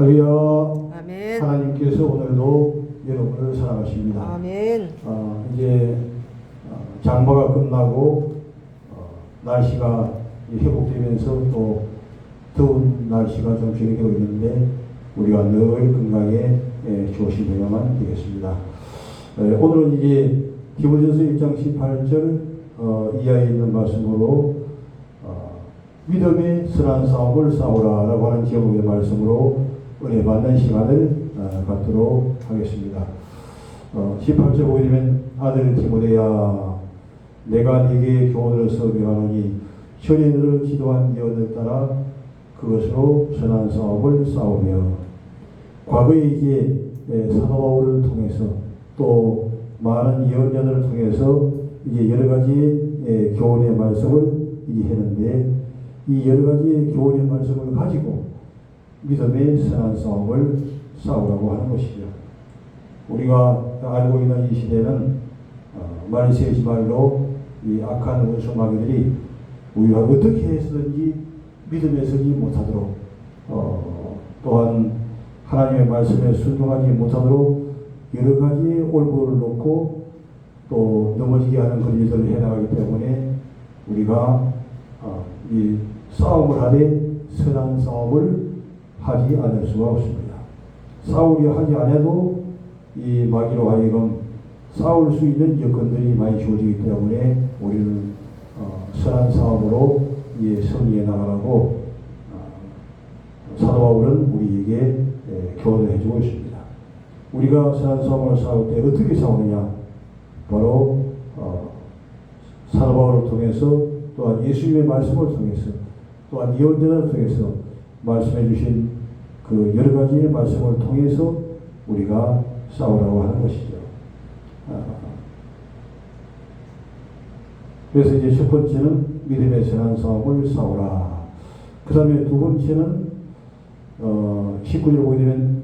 할렐루야. 아멘. 하나님께서 오늘도 여러분을 사랑하십니다. 아멘. 이제 장마가 끝나고 날씨가 회복되면서 또 더운 날씨가 좀 진행되고 있는데 우리가 늘 건강에 조심해야만 되겠습니다. 오늘은 이제 디모데전서 1장 18절 이하에 있는 말씀으로 믿음의 선한 싸움을 싸우라라고 하는 제목의 말씀으로 은혜 받는 시간을 갖도록 하겠습니다. 18절 보게 되면 아들 디모데야 내가 네게 교훈으로서 명하노니 전에 너를 지도한 예언을 따라 그것으로 선한 싸움을 싸우며 과거에 이제 사도 바울을 통해서 또 많은 예언자들을 통해서 이제 여러 가지 교훈의 말씀을 이제 했는데 이 여러 가지 교훈의 말씀을 가지고 믿음의 선한 싸움을 싸우라고 하는 것이죠. 우리가 알고 있는 이 시대는 말세지 말로 이 악한 원수 마귀들이 우리가 어떻게 해서든지 믿음에 서지 못하도록 또한 하나님의 말씀에 순종하지 못하도록 여러 가지 올무를 놓고 또 넘어지게 하는 그런 일들을 해나가기 때문에 우리가 이 싸움을 하되 선한 싸움을 하지 않을 수가 없습니다. 싸우려 하지 않아도 이 마귀로 하여금 싸울 수 있는 여건들이 많이 주어지기 때문에 우리는 선한 싸움으로 승리해 나가라고 사도 바울은 우리에게 교훈을 해주고 있습니다. 우리가 선한 싸움을 싸울 때 어떻게 싸우느냐? 바로 사도 바울을 통해서 또한 예수님의 말씀을 통해서 또한 예언자를 통해서 말씀해 주신 그 여러 가지의 말씀을 통해서 우리가 싸우라고 하는 것이죠. 그래서 이제 첫 번째는 믿음의 선한 싸움을 싸우라. 그 다음에 두 번째는 19절 보게 되면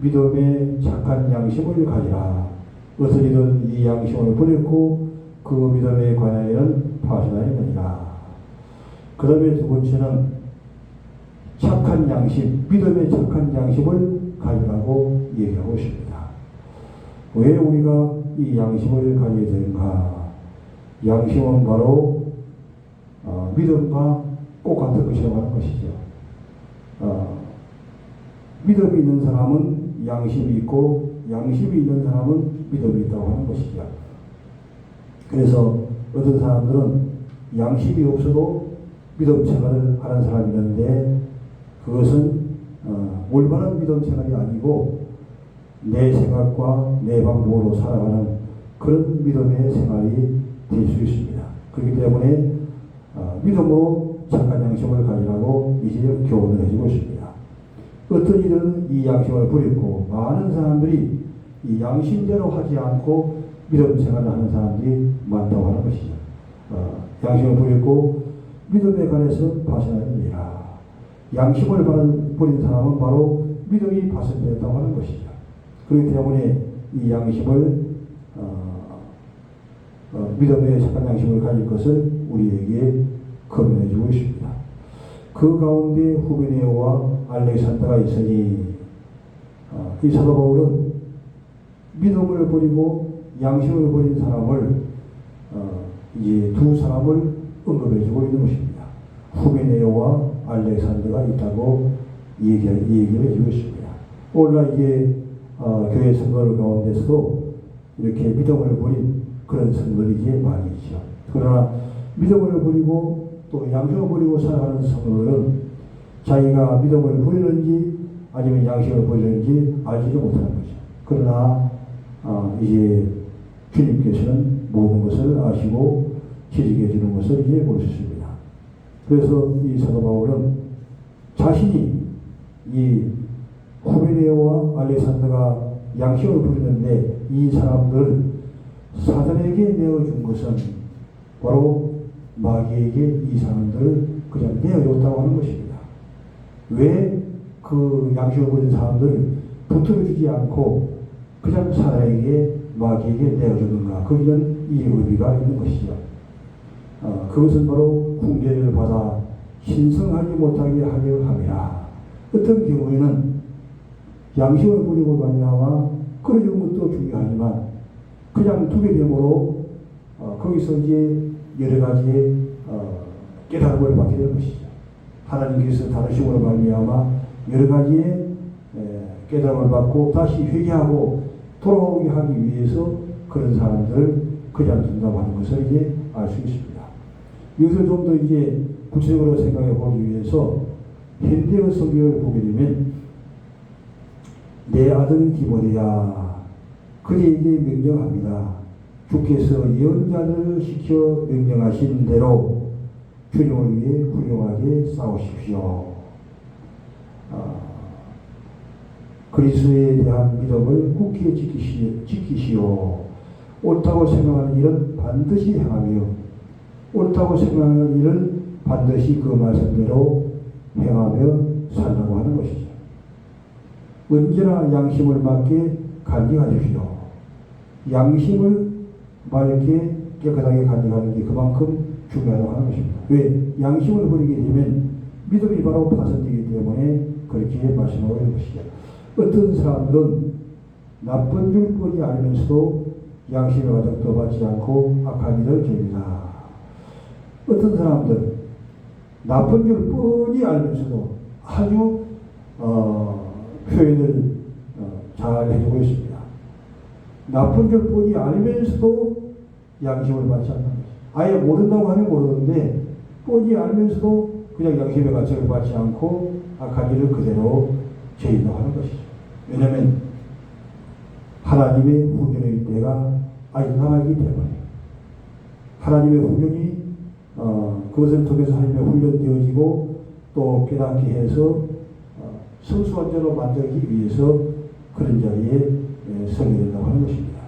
믿음의 착한 양심을 가지라. 어떠이든 이 양심을 버렸고 그 믿음에 관하여는 파선하였느니라. 그 다음에 두 번째는 착한 양심, 믿음의 착한 양심을 가지라고 얘기하고 있습니다. 왜 우리가 이 양심을 가져야 되는가? 양심은 바로 믿음과 꼭 같은 것이라고 하는 것이죠. 믿음이 있는 사람은 양심이 있고 양심이 있는 사람은 믿음이 있다고 하는 것이죠. 그래서 어떤 사람들은 양심이 없어도 믿음 생활을 하는 사람이 있는데 그것은 올바른 믿음 생활이 아니고 내 생각과 내 방법으로 살아가는 그런 믿음의 생활이 될 수 있습니다. 그렇기 때문에 믿음으로 착한 양심을 가지라고 이제 교훈을 해주고 있습니다. 어떤 이들은 이 양심을 버리고 많은 사람들이 이 양심대로 하지 않고 믿음 생활을 하는 사람들이 많다고 하는 것이죠. 양심을 버리고 믿음에 관해서 파선하느니라. 양심을 버린 사람은 바로 믿음이 파선되었다고 하는 것이죠. 그렇기 때문에 이 양심을 믿음의 착한 양심을 가질 것을 우리에게 권면해 주고 있습니다. 그 가운데 후베네오와 알렉산더가 있으니 이 사도 바울은 믿음을 버리고 양심을 버린 사람을 이제 두 사람을 언급해 주고 있는 것입니다. 후베네오와 알렉산더가 있다고 얘기를 해주고 있습니다. 오늘날 이제 교회 성도들 가운데서도 이렇게 믿음을 버린 그런 성도들이 이제 많이 있죠. 그러나 믿음을 버리고 또 양심을 버리고 살아가는 성도들은 자기가 믿음을 버리는지 아니면 양심을 버리는지 알지도 못하는 거죠. 그러나 이제 주님께서는 모든 것을 아시고 지지게 주는 것을 이제 볼 수 있습니다. 그래서 이 사도 바울은 자신이 이 후베네오와 알렉산더가 양심을 부리는데 이 사람들 사단에게 내어준 것은 바로 마귀에게 이 사람들을 그냥 내어줬다고 하는 것입니다. 왜 그 양심을 부린 사람들을 붙들어주지 않고 그냥 사단에게 마귀에게 내어주는가? 거기는 이 의미가 있는 것이죠. 그것은 바로 훈계를 받아 신성하지 못하게 하려 함이라. 어떤 경우에는 양심을 부리고 말미암아 끊어지는 것도 중요하지만 그냥 두게 되므로 거기서 이제 여러 가지의 깨달음을 받게 되는 것이죠. 하나님께서 다루심으로 말미암아 여러 가지의 깨달음을 받고 다시 회개하고 돌아오게 하기 위해서 그런 사람들을 그냥 둔다고 하는 것을 이제 알 수 있습니다. 이것을 좀 더 이제 구체적으로 생각해 보기 위해서 현대의 성경을 보게 되면 내 아들 디모데야 그에게 명령합니다. 주께서 예언자들을 시켜 명령하신 대로 주님을 위해 훌륭하게 싸우십시오. 그리스도에 대한 믿음을 굳게 지키시오. 옳다고 생각하는 일은 반드시 행하며 옳다고 생각하는 일은 반드시 그 말씀대로 행하며 살라고 하는 것이죠. 언제나 양심을 맑게 간직하십시오. 양심을 맑게 깨끗하게 간직하는 게 그만큼 중요하다고 하는 것입니다. 왜? 양심을 버리게 되면 믿음이 바로 파손되기 때문에 그렇게 말씀하고 있는 것이죠. 어떤 사람들은 나쁜 줄 뻔히 알면서도 양심의 가닥도 받지 않고 악한 일을 저집니다. 어떤 사람들 나쁜 줄 뻔히 알면서도 아주 표현을 잘 해주고 있습니다. 나쁜 줄 뻔히 알면서도 양심을 받지 않는 것이죠. 아예 모른다고 하면 모르는데 뻔히 알면서도 그냥 양심의 가책을 받지 않고 악한 일을 그대로 저인다고 하는 것이죠. 왜냐하면 하나님의 훈련의 때가 아직 남아있기 때문에 하나님의 훈련이 그것을 통해서 하나님의 훈련되어지고 또 깨닫게 해서 성수한 자로 만들기 위해서 그런 자리에 서게 된다고 하는 것입니다.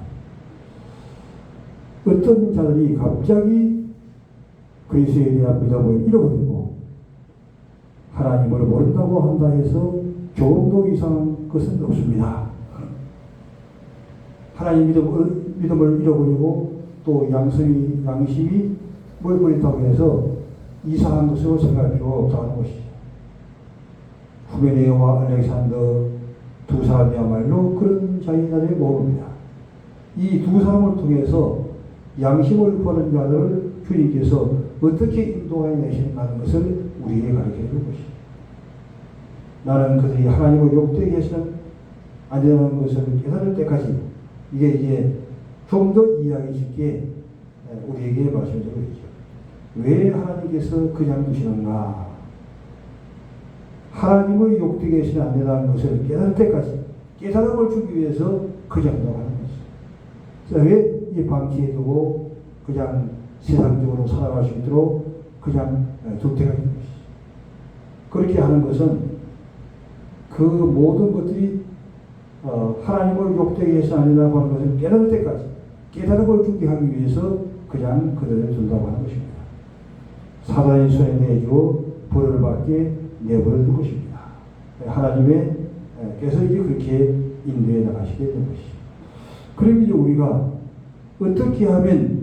어떤 자들이 갑자기 그리스도에 대한 믿음을 잃어버리고 하나님을 모른다고 한다 해서 조금도 이상한 것은 없습니다. 하나님 믿음을 잃어버리고 또 양심이 뭘 버린다고 해서 이상한 것으로 생각할 필요가 없다는 것이죠. 후메네오와 알렉산더 두 사람이야말로 그런 자인들의 모험입니다. 이 두 사람을 통해서 양심을 버린 자들을 주님께서 어떻게 인도하여 내시는가 하는 것을 우리에게 가르쳐 주는 것이죠. 나는 그들이 하나님을 욕되게 해서는 안 되는 것을 깨달을 때까지 이게 이제 좀 더 이해하기 쉽게 우리에게 말씀드리고 있죠. 왜 하나님께서 그냥 두시는가? 하나님을 욕되게 해서는 안 된다는 것을 깨달을 때까지 깨달음을 주기 위해서 그냥 둔다고 하는 것이죠. 왜 이 방치해 두고 그냥 세상적으로 살아갈 수 있도록 그냥 두태가 있는 것이죠. 그렇게 하는 것은 그 모든 것들이 하나님을 욕되게 해서 아니라고 하는 것을 깨달을 때까지 깨달음을 주게 하기 위해서 그냥 그들을 둔다고 하는 것입니다. 사단의 손에 내주어 벌을 받게 내버려 둘 것입니다. 하나님께서 이제 그렇게 인도해 나가시게 되는 것이죠. 그럼 이제 우리가 어떻게 하면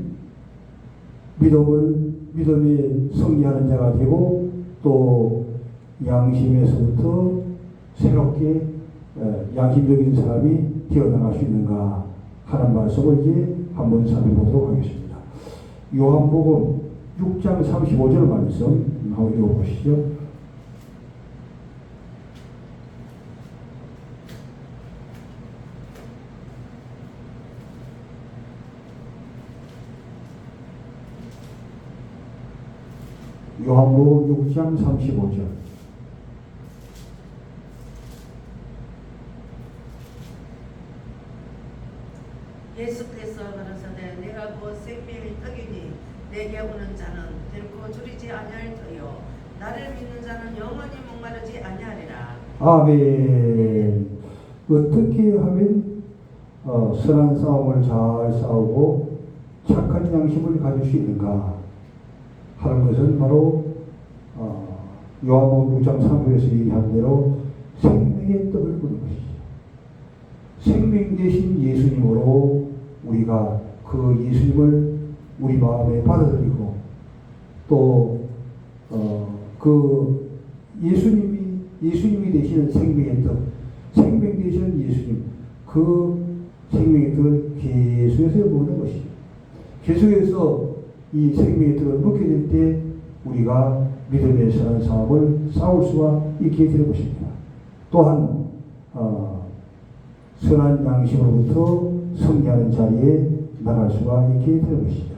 믿음에 승리하는 자가 되고 또 양심에서부터 새롭게 양심적인 사람이 되어나갈 수 있는가 하는 말씀을 이제 한번 살펴보도록 하겠습니다. 요한복음 6장 35절 말씀 한번 읽어보시죠. 요한복음 6장 35절. 예수께서 가라사대 내가 곧 생명의 떡이니 내게 오는 자는 결코 줄이지 아니할 터요 나를 믿는 자는 영원히 목마르지 아니하리라. 아멘. 어떻게 하면 선한 싸움을 잘 싸우고 착한 양심을 가질 수 있는가 하는 것은 바로 요한복음 6장 3절에서 얘기한 대로 생명의 떡을 묻는 것이죠. 생명 대신 예수님으로 우리가 그 예수님을 우리 마음에 받아들이고 또 그 예수님이 되시는 생명의 떡, 생명 되시는 예수님, 그 생명의 떡을 계속해서 먹는 것이죠. 계속해서 이 생명의 떡을 먹게 될 때 우리가 믿음의 선한 싸움을 싸울 수가 있게 되는 것입니다. 또한 선한 양심으로부터 승리하는 자리에 나갈 수가 있게 되는 것이죠.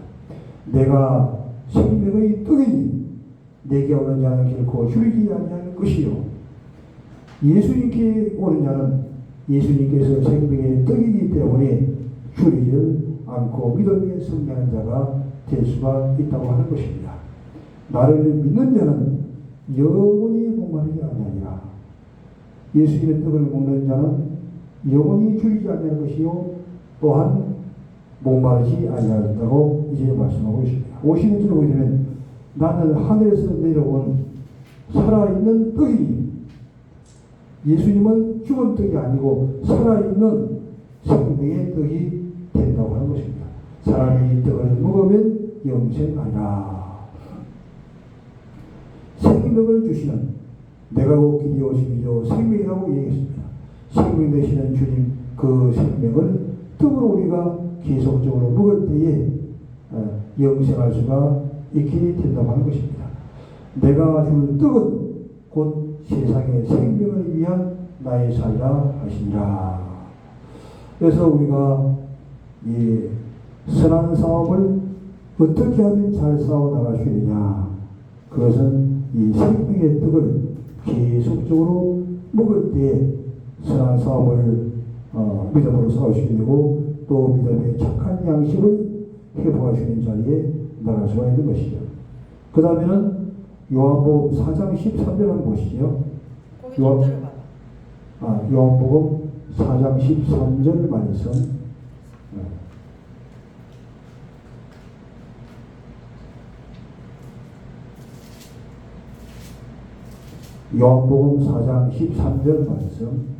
내가 생명의 떡이니 내게 오는 자는 결코 줄이지 아니하는 것이요. 예수님께 오는 자는 예수님께서 생명의 떡이기 때문에 줄이지 않고 믿음에 승리하는 자가 될 수가 있다고 하는 것입니다. 나를 믿는 자는 영원히 목마르지 아니하리라. 예수님의 떡을 먹는 자는 영원히 줄이지 아니할 것이요 또한 목마르지 아니하였다고 이제 말씀하고 있습니다. 50절을 보게 되면 나는 하늘에서 내려온 살아있는 떡이니 예수님은 죽은 떡이 아니고 살아있는 생명의 떡이 된다고 하는 것입니다. 사람이 이 떡을 먹으면 영생하리라. 생명을 주시는 내가 곧 길이 오심이요 생명이라고 얘기했습니다. 생명 되시는 주님 그 생명을 떡으로 우리가 계속적으로 먹을 때에 영생할 수가 있게 된다고 하는 것입니다. 내가 줄 떡은 곧 세상의 생명을 위한 나의 살이라 하시니라. 그래서 우리가 이 선한 싸움을 어떻게 하면 잘 싸워 나갈 수 있느냐, 그것은 이 생명의 떡을 계속적으로 먹을 때 선한 싸움을 믿음으로 싸울 수 있게 되고 또 믿음의 착한 양식을 회복할 수 있는 자리에 나갈 수가 있는 것이죠. 그 다음에는 요한복음 4장 13절 한번 보시죠. 거기 좀 들어봐. 요한복음 4장 13절 말씀. 요한복음 4장 13절 말씀.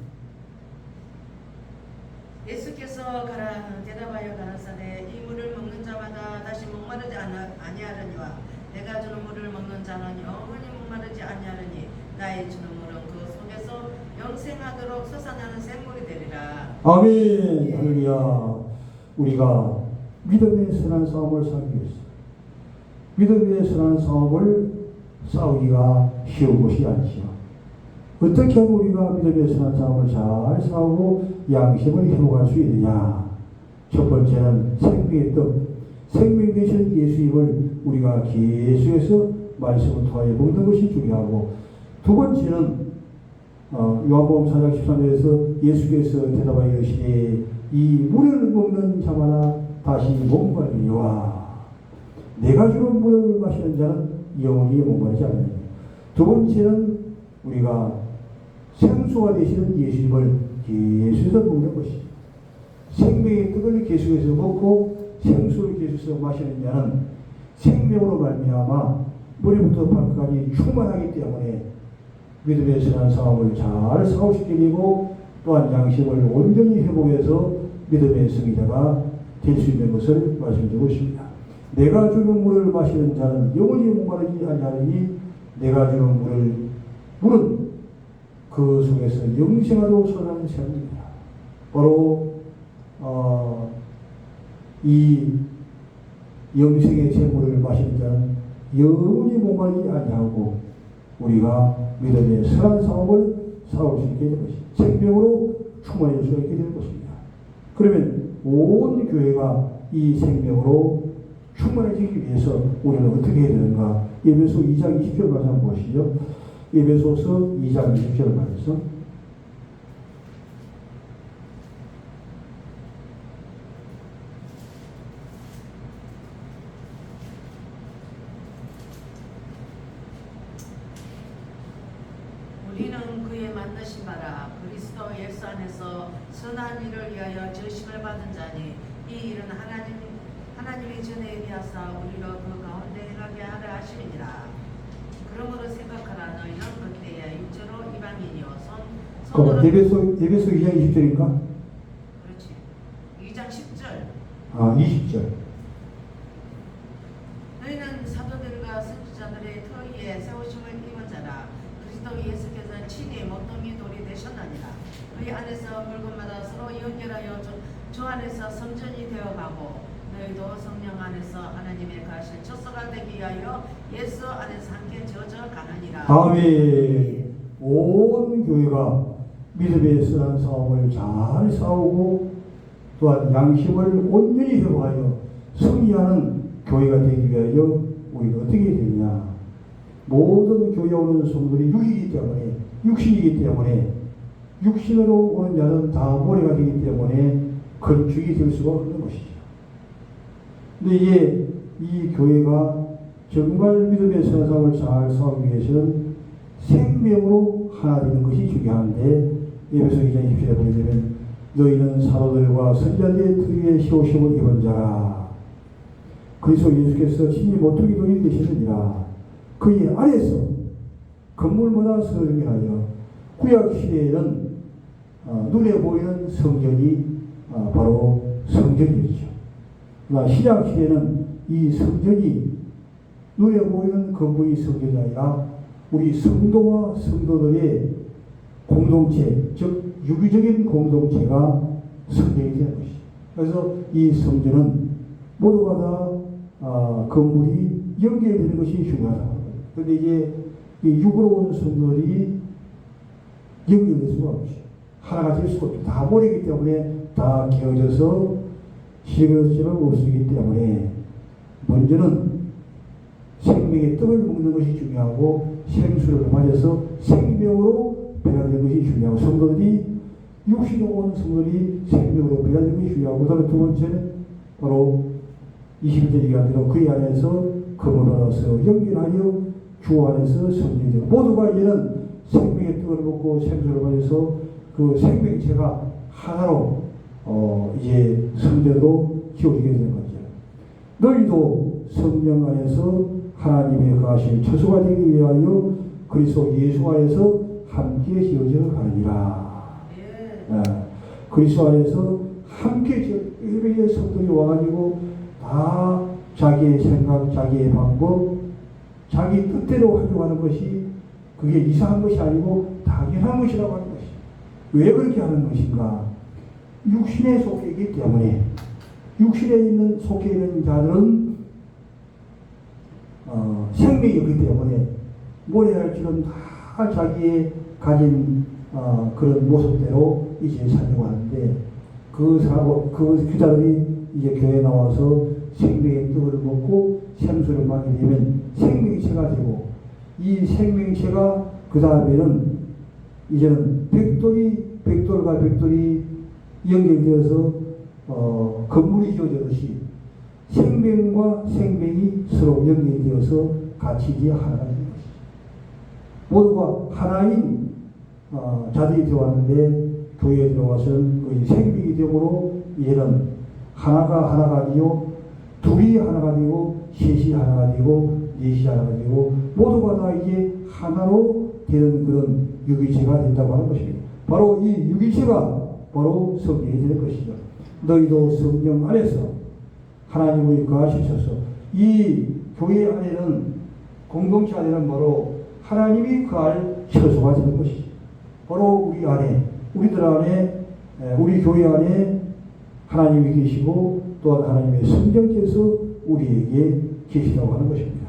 예수께서 가라 대답하여 가라사대 이 물을 먹는 자마다 다시 목마르지 아니하려니와 내가 주는 물을 먹는 자는 영원히 목마르지 아니하려니 나의 주는 물은 그 속에서 영생하도록 솟아나는 샘물이 되리라. 아멘. 할렐루야. 우리가 믿음의 선한 싸움을 싸우기 위해서 믿음의 선한 싸움을 싸우기가 쉬운 것이 아니죠. 어떻게 하면 우리가 믿음의 선한 싸움을 잘 싸우고 양심을 회복할 수 있느냐. 첫 번째는 생명의 떡, 생명 되신 예수님을 우리가 계속해서 말씀을 통하여 먹는 것이 중요하고, 두 번째는 요한복음 4장 13절에서 예수께서 대답하여 이르시되 이 물을 먹는 자마다 다시 목마르리와 내가 주는 물을 마시는 자는 영원히 목마르지 않느니라. 두 번째는 우리가 생수가 되시는 예수님을 계속해서 먹는 것이죠. 생명의 떡을 계속해서 먹고 생수를 계속해서 마시는 자는 생명으로 말미암아 머리부터 발끝까지 충만하기 때문에 믿음의 선한 싸움을 잘 싸울 수 있게 되고 또한 양심을 온전히 회복해서 믿음의 승리자가 될 수 있는 것을 말씀드리고 있습니다. 내가 주는 물을 마시는 자는 영원히 목마르지 아니하리니 내가 주는 물은 그 속에서 영생하도록 솟아나는 샘입니다. 바로 이 영생의 샘물을 마시는 자는 영원히 목마르지 아니하고 우리가 믿음의 선한 싸움을 싸울 수 있게 되는 것입니다. 생명으로 충만할 수 있게 되는 것입니다. 그러면 온 교회가 이 생명으로 충만해지기 위해서 우리는 어떻게 해야 되는가? 에베소 2장 20절 말씀 한번 보시죠. 에베소서 2장 20절 말씀. 우리는 그의 만드신 바라 그리스도 예수 안에서 선한 일을 위하여 저심을 받은 자니 이 일은 하나님이 전에 예비하사 우리로 그 가운데 행하게 하려 하심이니라. 그러므로 생각하라. 너희는 그때에 육체로 이방인이요 손으로 에베소 2장 20절인가? 그렇지. 2장 10절. 20절. 너희는 사도들과 선지자들의 터위에 세우심을 입은 자라. 그리스도 예수께서 친히 모퉁이 돌이 되셨느니라. 그의 안에서 물건마다 서로 연결하여 주 안에서 성전이 되어가고 너희도 성령 안에서 하나님의 가실 처소가 되기 위하여 예수 안에서 함께 지어져 가느니라. 아멘. 온 교회가 믿음에 선한 싸움을 잘 싸우고 또한 양심을 온전히 회복하여 승리하는 교회가 되기 위하여 우리가 어떻게 되느냐. 모든 교회에 오는 성도들이 육이기 때문에, 육신이기 때문에, 육신으로 오는 자는 다 모래가 되기 때문에 건축이 될 수가 없는 것이죠. 근데 이제 이 교회가 정말 믿음의 선한 싸움을 잘 싸우기 위해서는 생명으로 하나 되는 것이 중요한데, 에베소 2장 20절에 보게 되면 너희는 사도들과 선지자들의 등 위에 씌우심을 입은 자라. 그리스도 예수께서 친히 모퉁이 돌이 되시느니라. 그의 안에서 건물마다 서로 연결하여 구약 시대에는 눈에 보이는 성전이 바로 성전이었죠. 그러나 신약 시대는 이 성전이 눈에 보이는 건물이 성전이 아니라 우리 성도와 성도들의 공동체, 즉 유기적인 공동체가 성전이 되는 것이죠. 그래서 이 성전은 모두가 다 건물이 연결되는 것이 중요하다. 그런데 이제 이 육으로 온 성도들이 연결될 수가 없죠. 하나가 될 수가 없죠. 다 모르기 때문에 다 개어져서 시그널처럼 없어지기 때문에 먼저는 생명의 떡을 먹는 것이 중요하고 생수를 맞아서 생명으로 변화되는 것이 중요하고 성도들이 육신으로 온 성도들이 생명으로 변화되는 것이 중요하고 그다음에 두 번째는 바로 21절 얘기한 대로 그의 안에서 거물어서 연결하여 주 안에서 성전이 되고 모두가 이제는 생명의 떡을 먹고 생수를 맞아서 그 생명체가 하나로 이제 성전으로 키워지게 되는 거죠. 너희도 성령 안에서 하나님의 거하실 처소가 되기 위하여 그리스도 예수 안에서 함께 지어져 가느니라. 그리스도 안에서 함께 지어 일베의 성도들이 와가지고 다 자기의 생각, 자기의 방법, 자기 뜻대로 하려고 하는 것이 그게 이상한 것이 아니고 당연한 것이라고 하는 것이. 왜 그렇게 하는 것인가? 육신에 속해 있기 때문에 육신에 속해 있는 자들은 생명이 없기 때문에 뭘 해야 할지는 다 자기의 가진 그런 모습대로 이제 살려고 하는데 그 자들이 이제 교회에 나와서 생명의 떡을 먹고 생수를 마게 되면 생명체가 되고 이 생명체가 그 다음에는 이제는 백돌과 백돌이 연결되어서 건물이 지어지듯이 생명과 생명이 서로 연결되어서 같이 이제 하나가 되는 것이죠. 모두가 하나인 자들이 들어왔는데 교회에 들어와서는 그 생명이 되므로 이제는 하나가 되고 둘이 하나가 되고 셋이 하나가 되고 넷이 하나가 되고 모두가 다 이제 하나로 되는 그런 유기체가 된다고 하는 것입니다. 바로 이 유기체가 바로 성령이 되는 것이죠. 너희도 성령 안에서 하나님의 거하시셔서 이 교회 안에는 공동체 안에는 바로 하나님이 거할 처소가 되는 것이죠. 바로 우리 안에 우리들 안에 우리 교회 안에 하나님이 계시고 또한 하나님의 성령께서 우리에게 계시다고 하는 것입니다.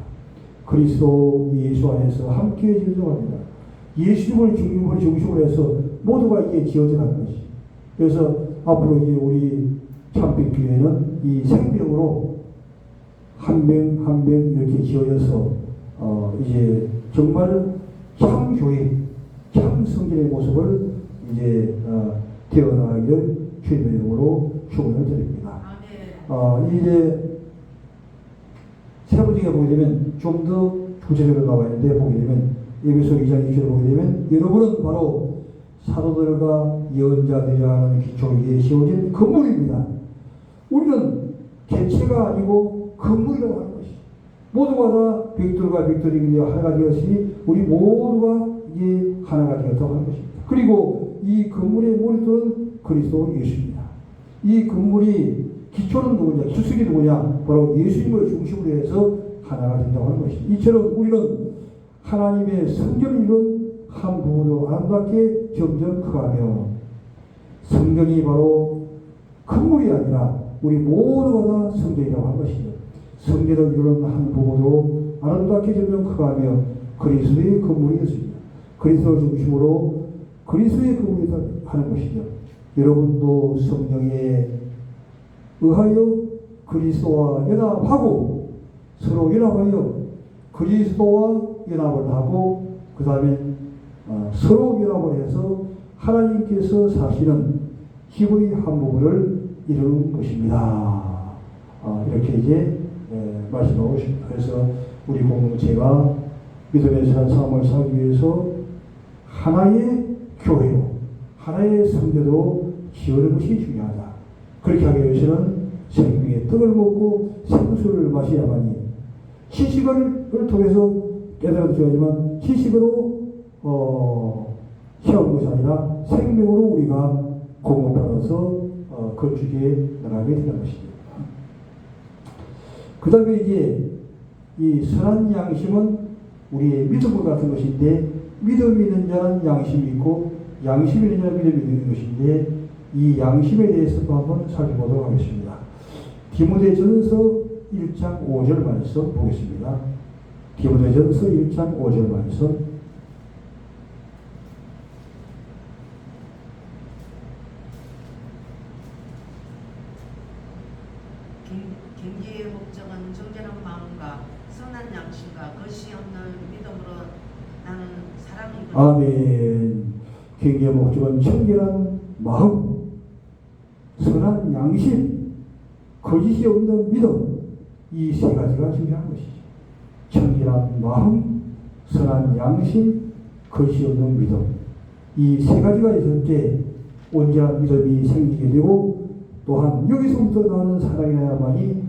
그리스도 예수 안에서 함께 지어져갑니다. 예수님을 중심으로 해서 모두가 이게 지어져 가는 것이. 그래서 앞으로 이제 우리 참빛교회는 이 생명으로 한 명 한 명 이렇게 지어져서 이제 정말 참 교회, 참 성전의 모습을 이제 태어나기를 주님의 이름으로 축원을 드립니다. 이제 세 번째가 보게 되면 좀 더 구체적으로 나와 있는데 보게 되면 에베소 2장 2절을 보게 되면 여러분은 바로 사도들과 예언자들이라 하는 기초 위에 세워진 건물입니다. 우리는 개체가 아니고 건물이라고 하는 것이죠. 모두가 다 백돌과 백돌이 하나가 되었으니 우리 모두가 이제 하나가 되었다고 하는 것입니다. 그리고 이 건물의 머리돌은 그리스도 예수입니다. 이 건물이 기초는 누구냐? 기초석이 누구냐? 바로 예수님을 중심으로 해서 하나가 된다고 하는 것입니다. 이처럼 우리는 하나님의 성전을 이룬 한 부분으로 아름답게 점점 커가며 성경이 바로 건물이 아니라 우리 모두가 다 성전이라고 한 것이죠. 성전을 이루는 한 부분으로 아름답게 조명하며 그리스도의 건물이었습니다. 그리스도를 중심으로 그리스도의 건물이 하는 것이죠. 여러분도 성령에 의하여 그리스도와 연합하고 서로 연합하여 그리스도와 연합을 하고 그 다음에 서로 연합을 해서 하나님께서 사시는 기부의 한 부분을 이루는 것입니다. 이렇게 이제 말씀하고 싶습니다. 그래서 우리 공동체가 믿음의 산 삶을 살기 위해서 하나의 교회로 하나의 성도로 지어는 것이 중요하다. 그렇게 하기 위해서는 생명의 떡을 먹고 생수를 마셔야만이 시식을 통해서 깨달아도 중요하지만 시식으로 채우는 것이 아니라 생명으로 우리가 공급받아서 건축에 나가게 되는 것입니다. 그 다음에 이제 이 선한 양심은 우리의 믿음 같은 것인데 믿음이 있는 자는 양심이 있고 양심이 있는 자는 믿음이 있는 것인데 이 양심에 대해서도 한번 살펴보도록 하겠습니다. 디모데전서 1장 5절 말씀 보겠습니다. 디모데전서 1장 5절 말씀. 경계의 목적은 정결한 마음과 선한 양심과 것이 없는 믿음으로 나는 사랑이거든. 아멘. 경계의 목적은 정결한 마음, 선한 양심, 거짓이 없는 믿음, 이 세 가지가 중요한 것이죠. 정결한 마음, 선한 양심, 거짓이 없는 믿음, 이 세 가지가 있을 때 온전한 믿음이 생기게 되고 또한 여기서부터 나오는 사랑이 나야만이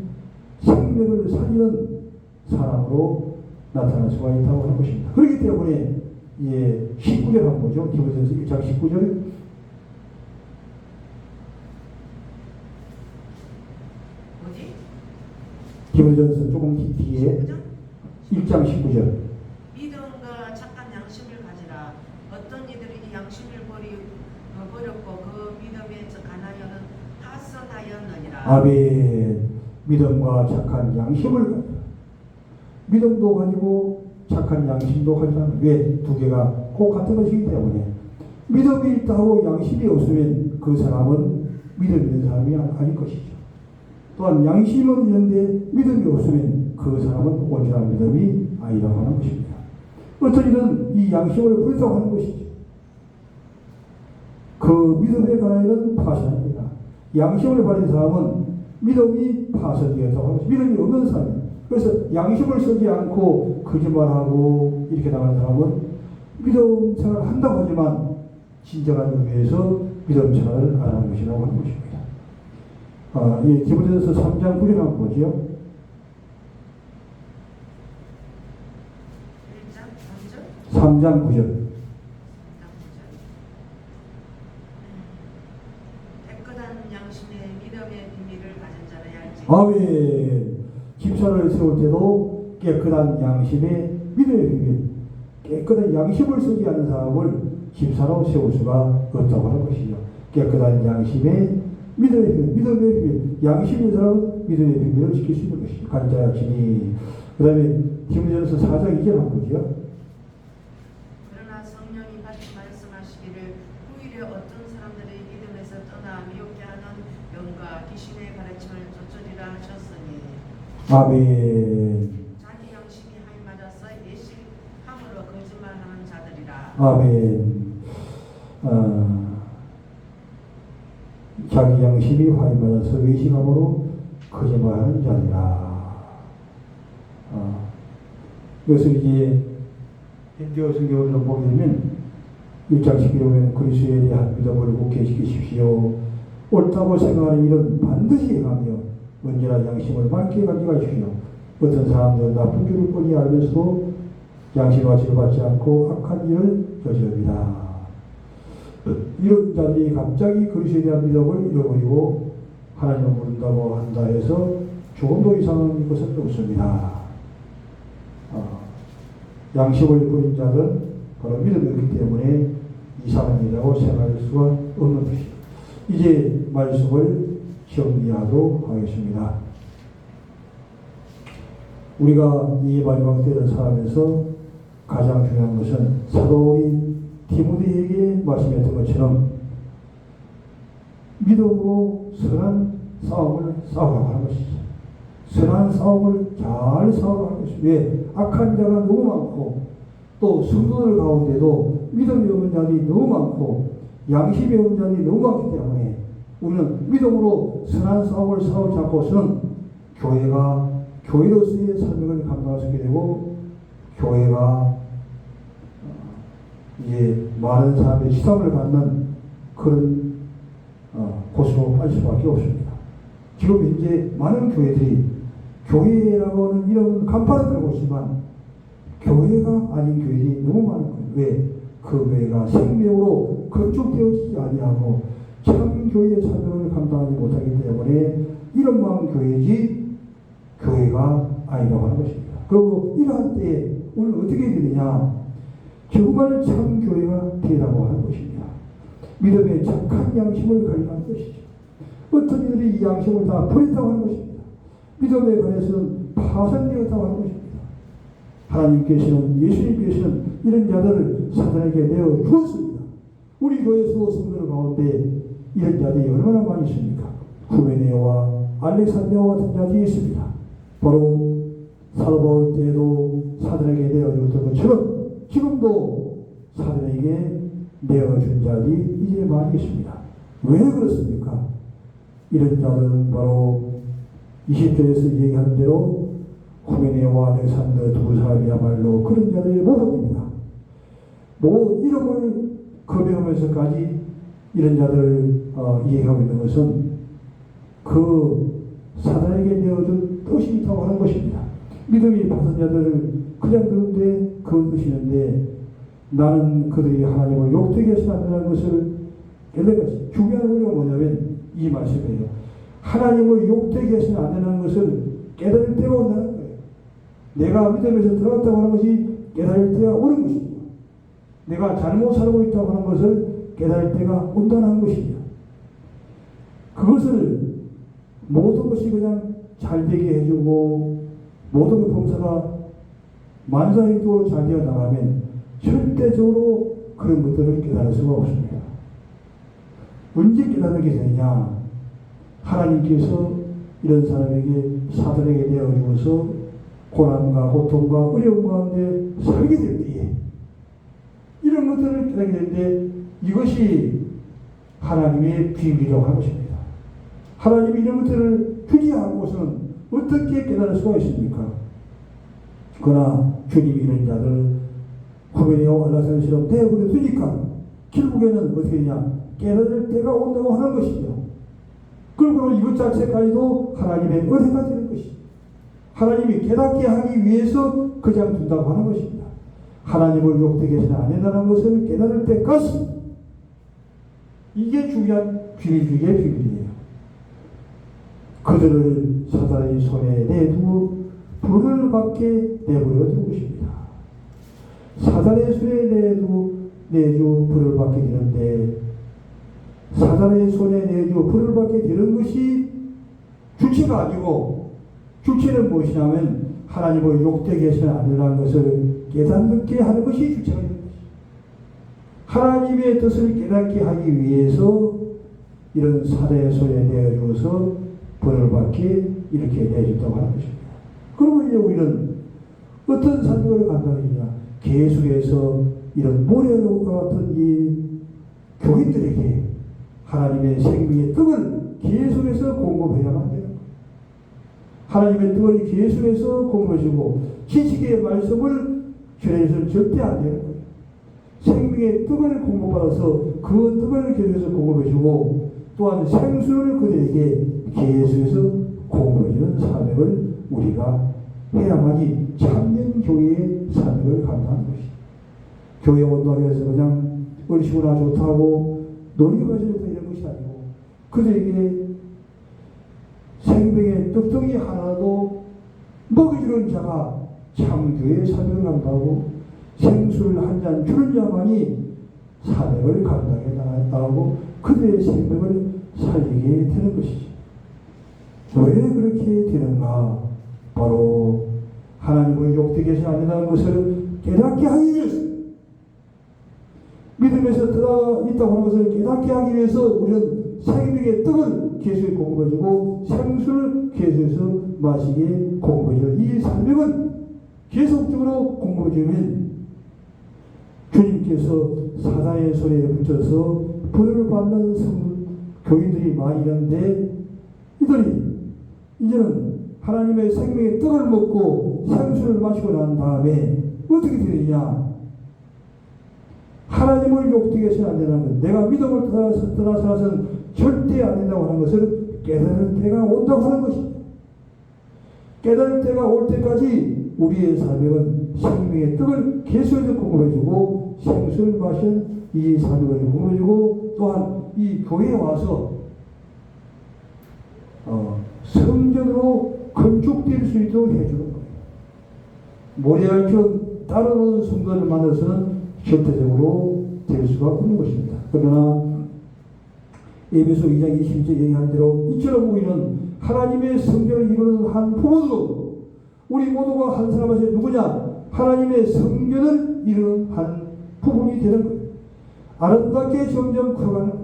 생명을 살리는 사람으로 나타날 수가 있다고 하는 것입니다. 그렇기 때문에 19절 한 거죠. 디모데전서 1장 19절. 뭐지? 디모데전서 조금 뒤에 1장 19절. 믿음과 착한 양심을 가지라. 어떤 이들이 이 양심을 버렸고 그 믿음에 가나여는 파선하였느니라. 아멘. 믿음과 착한 양심을 가지라. 믿음도 가지고 착한 양심도 가지라. 왜? 두 개가 꼭 같은 것이기 때문에 믿음이 있다고 양심이 없으면 그 사람은 믿음 있는 사람이 아닐 것이죠. 또한 양심은 있는데 믿음이 없으면 그 사람은 온전한 믿음이 아니라고 하는 것입니다. 어떤 이는 이 양심을 버린다고 하는 것이죠. 그 믿음에 관하여는 파선입니다. 양심을 버린 사람은 믿음이 파선되었다고 하는 것입니다. 믿음이 없는 사람입니다. 그래서 양심을 쓰지 않고 거짓말하고 이렇게 나가는 사람은 믿음 생활을 한다고 하지만 진정한 의미에서 믿음 생활을 안 하는 것이라고 하는 것입니다. 디모데전서 3장 9절 한번 보죠. 3장 9절. 깨끗한 양심의 믿음의 비밀을 가진 자라야 할지. 아멘. 집사를 세울 때도 깨끗한 양심의 믿음의 비밀, 깨끗한 양심을 쓰지 않은 사람을 집사로 세울 수가 없다고 하는 것이죠. 깨끗한 양심의 믿음의 비밀, 믿음의 비밀, 양심 있는 사람은 믿음의 비밀을 지킬 수 있는 것이죠. 간자야지니. 그 다음에 디모데전서 4장 2절 한번 보죠. 그러나 성령이 같이 말씀하시기를 후일에 어떤 사람들이 믿음에서 떠나 미혹게 하는 영과 귀신의 가르침을 쫓으리라 하셨으니. 아멘. 자기 양심이 하이 맞아서 예식함으로 거짓말하는 자들이라. 아멘. 자기 양심이 화이 맞아서 외식함으로 거짓말하는 자들이라. 이것을 이제 인디어 성경을 좀 보게 되면 1장 12절에 보면 그리스도에 대한 믿음을 굳게 지키십시오. 옳다고 생각하는 일은 반드시 행하며 언제나 양심을 맑게 가져가십시오. 어떤 사람들은 나쁜 줄을 뻔히 알면서도 양심과 지도받지 않고 악한 일을 저지릅니다. 이런 자들이 갑자기 그리스도에 대한 믿음을 잃어버리고 하나님을 모른다고 한다 해서 조금도 이상한 것은 없습니다. 양심을 버린 자는 바로 믿음이 없기 때문에 이상한 일이라고 생각할 수가 없는 것입니다. 이제 말씀을 정리하도록 하겠습니다. 우리가 이 마지막 때를 살아가면서 가장 중요한 것은 사도 디모데에게 말씀했던 것처럼 믿음으로 선한 싸움을 싸우라고 하는 것이죠. 선한 싸움을 잘 싸우라고 하는 것이죠. 왜? 악한 자가 너무 많고 또 성도들 가운데도 믿음이 없는 자들이 너무 많고 양심이 없는 자들이 너무 많기 때문에 우리는 믿음으로 선한 싸움을 싸우지 않고서는 교회가 교회로서의 사명을 감당할 수 있게 되고 교회가 이제 많은 사람의 시선을 받는 그런 곳으로 빠질 수밖에 없습니다. 지금 현재 많은 교회들이 교회라고 하는 이름은 간판을 들고 있지만 교회가 아닌 교회들이 너무 많은 거예요. 왜? 그 교회가 생명으로 건축되어지지 아니하고 참 교회의 사명을 감당하지 못하기 때문에 이름만 교회지 교회가 아니라고 하는 것입니다. 그리고 이러한 때에 오늘 어떻게 되느냐? 정말 참 교회가 되라고 하는 것입니다. 믿음의 착한 양심을 가리는 것이죠. 어떤 이들이 이 양심을 다 버렸다고 하는 것입니다. 믿음에 관해서는 파산되었다고 하는 것입니다. 하나님께서는 예수님께서는 이런 자들을 사단에게 내어 주었습니다. 우리 교회 수도 성도들 가운데 이런 자들이 얼마나 많이 있습니까? 후메네와 알렉산더와 같은 자들이 있습니다. 바로 사도 바울 때에도 사단에게 내어주었던 것처럼 지금도 사단에게 내어준 자들이 이제 많이 있습니다. 왜 그렇습니까? 이런 자들은 바로 20절에서 얘기하는 대로 후메네와 알렉산더 두 사람이야말로 그런 자들의 모습입니다. 뭐 이름을 거명하면서까지 이런 자들을 이해하고 있는 것은 그 사단에게 내어준 뜻이 있다고 하는 것입니다. 믿음이 받은 자들을 그냥 그런데 거두시는데 나는 그들이 하나님을 욕되게 해서는 안 된다는 것을 깨달은 것이 중요한 우리가 뭐냐면 이 말씀이에요. 하나님을 욕되게 해서는 안 된다는 것을 깨달을 때가 온다는 거예요. 내가 믿음에서 들어갔다고 하는 것이 깨달을 때가 오는 것입니다. 내가 잘못 살고 있다고 하는 것을 깨달을 때가 온다는 것입니다. 그것을 모든 것이 그냥 잘 되게 해주고 모든 범사가 만사형적으로 잘 되어 나가면 절대적으로 그런 것들을 깨달을 수가 없습니다. 언제 깨달게 되느냐? 하나님께서 이런 사람에게 사단에게 내어주어서 고난과 고통과 어려움 가운데 살게 될 때에 이런 것들을 깨닫게 되는데 이것이 하나님의 비밀이라고 하는 것입니다. 하나님이 이런 것들을 주지 않고서는 어떻게 깨달을 수가 있습니까? 그러나 주님이 이런 자들 후메네와 알렉산더처럼 내버려 두니까 결국에는 어떻게 되냐? 깨달을 때가 온다고 하는 것이죠. 그리고 이것 자체까지도 하나님의 은혜가 되는 것이죠. 하나님이 깨닫게 하기 위해서 그냥 둔다고 하는 것입니다. 하나님을 욕되게 해서는 안 된다는 것을 깨달을 때까지 이게 중요한 비밀 중의 비밀이에요. 그들을 사단의 손에 내두고 불을 받게 내버려 두는 것입니다. 사단의 손에 내주 불을 받게 되는데 사단의 손에 내주 불을 받게 되는 것이 주체가 아니고 주체는 무엇이냐면 하나님을 욕되게 해서는 안 된다는 것을 깨닫게 하는 것이 주체가 되는 것입니다. 하나님의 뜻을 깨닫게 하기 위해서 이런 사단의 손에 내어주어서 벌을 받게 이렇게 내준다고 하는 것입니다. 그러면 이제 우리는 어떤 사명을 감당하느냐? 계속해서 이런 모래와 같은 이 교인들에게 하나님의 생명의 떡을 계속해서 공급해야만 돼요. 하나님의 떡을 계속해서 공급해주고 지식의 말씀을 전해서는 절대 안 되는 거예요. 생명의 떡을 공급받아서 그 떡을 계속해서 공급해주고 또한 생수를 그들에게 계속해서 공급해주는 사명을 우리가 해야만이 참된 교회의 사명을 감당하는 것이죠. 교회 온다고 해서 그냥 얼씨구나 좋다고 놀이가 싫다 이런 것이 아니고 그들에게 생명의 떡덩이 하나도 먹여주는 자가 참 교회의 사명을 감당하고 생수를 한 잔 주는 자만이 사명을 감당해 나가고 그들의 생명을 살리게 되는 것이죠. 왜 그렇게 되는가? 바로 하나님을 욕되게 해서는 안 된다는 것을 깨닫게 하기 위해서, 믿음에서 들어 있다고 하는 것을 깨닫게 하기 위해서 우리는 생명의 떡을 계속해 공급해주고 생수를 계속해서 마시게 공급해주고, 이 사명은 계속적으로 공급해주면 주님께서 사단의 소리에 붙여서 불을 받는 교인들이 많이 있는데, 이들이 이제는 하나님의 생명의 떡을 먹고 생수를 마시고 난 다음에 어떻게 되느냐? 하나님을 욕되게 해서는 안 되는 것, 내가 믿음을 떠나서는 절대 안 된다고 하는 것을 깨달을 때가 온다고 하는 것입니다. 깨달을 때가 올 때까지 우리의 사명은 생명의 떡을 계속해서 공급해주고 생수를 마신 이 사명을 공급해주고, 또한 이 교회에 와서 성전으로 건축될 수 있도록 해주는 거예요. 모래알처럼 따라오는 성전을 만들어서는 절대적으로 될 수가 없는 것입니다. 그러나 에베소 2장 20절 얘기한 대로 이처럼 우리는 하나님의 성전을 이루는 한 부분으로, 우리 모두가 한 사람에서 누구냐? 하나님의 성전을 이루는 한 부분이 되는 거예요. 아름답게 점점 커가는 거예요.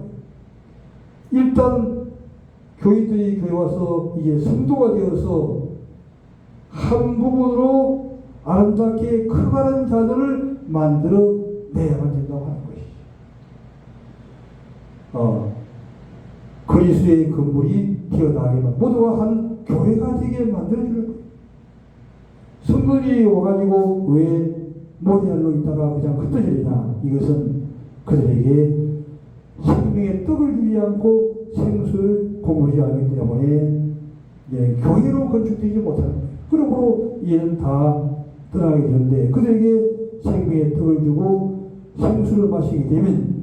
일단 교인들이 교회 와서 이제 성도가 되어서 한 부분으로 아름답게 커가는 자들을 만들어 내야만 된다고 하는 것이죠. 그리스도의 건물이 되어나가게만, 모두가 한 교회가 되게 만들어주는 거예요. 성도들이 와가지고 왜 모리알로 있다가 그냥 흩어지느냐? 이것은 그들에게 생명의 떡을 주지 않고 생수를 공급하지 않기 때문에 교회로 건축되지 못하는 거예요. 그러므로 이는 다 떠나게 되는데, 그들에게 생명의 떡을 주고 생수를 마시게 되면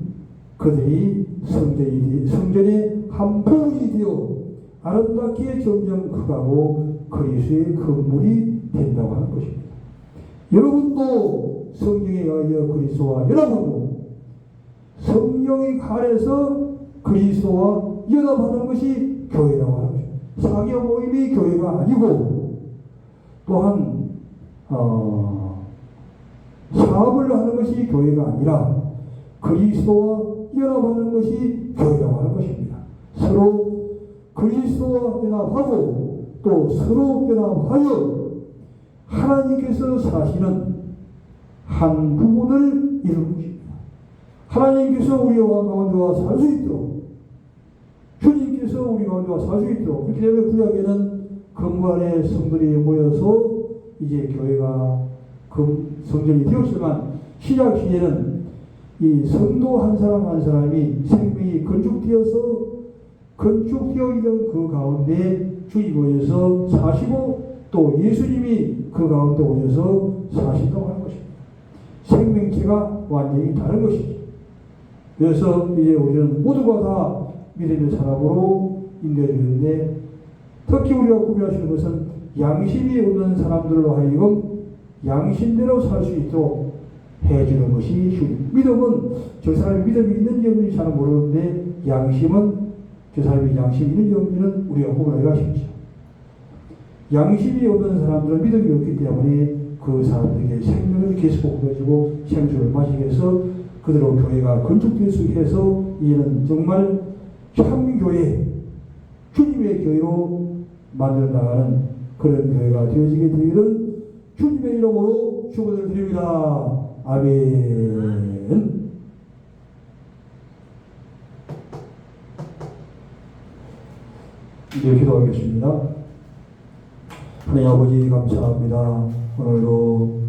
그들이 성전의 한 부분이 되어 아름답게 점점 커가고 그리스도의 건물이 된다고 하는 것입니다. 여러분도 성령에 의하여 그리스도와 연합하고 성령의 안에서 그리스도와 연합하는 것이 교회라고 하는 것입니다. 사교 모임이 교회가 아니고, 또한 사업을 하는 것이 교회가 아니라 그리스도와 연합하는 것이 교회라고 하는 것입니다. 서로 그리스도와 연합하고 또 서로 연합하여 하나님께서 사시는 한 부분을 이루는 것입니다. 하나님께서 우리와 가운데와 살 수 있도록, 주님께서 우리 가운데와 살 수 있도록, 그렇기 때문에 구약에는 건물 안에 성들이 모여서 이제 교회가 성전이 되었지만, 신약 시대는 이 성도 한 사람 한 사람이 생명이 건축되어 있는 그 가운데 주님 오셔서 사시고, 또 예수님이 그 가운데 오셔서 사신다고 하는 것입니다. 생명체가 완전히 다른 것이죠. 그래서 이제 우리는 모두가 다 믿음의 사람으로 인도해주는데, 특히 우리가 구별하시는 것은 양심이 없는 사람들로 하여금 양심대로 살 수 있도록 해주는 것이 주님. 믿음은 저 사람이 믿음이 있는지 없는지 잘 모르는데, 양심은 저 사람이 양심이 있는지 없는지는 우리가 구분하기가 쉽죠. 양심이 없는 사람들은 믿음이 없기 때문에 그 사람들에게 생명을 계속 공급해주고 생수를 마시게 해서 그대로 교회가 건축될 수 해서, 이는 정말 참교회, 주님의 교회로 만들어 나가는 그런 교회가 되어지게 되기를 주님의 이름으로 축원을 드립니다. 아멘. 이제 기도하겠습니다. 하나님 아버지 감사합니다. 오늘도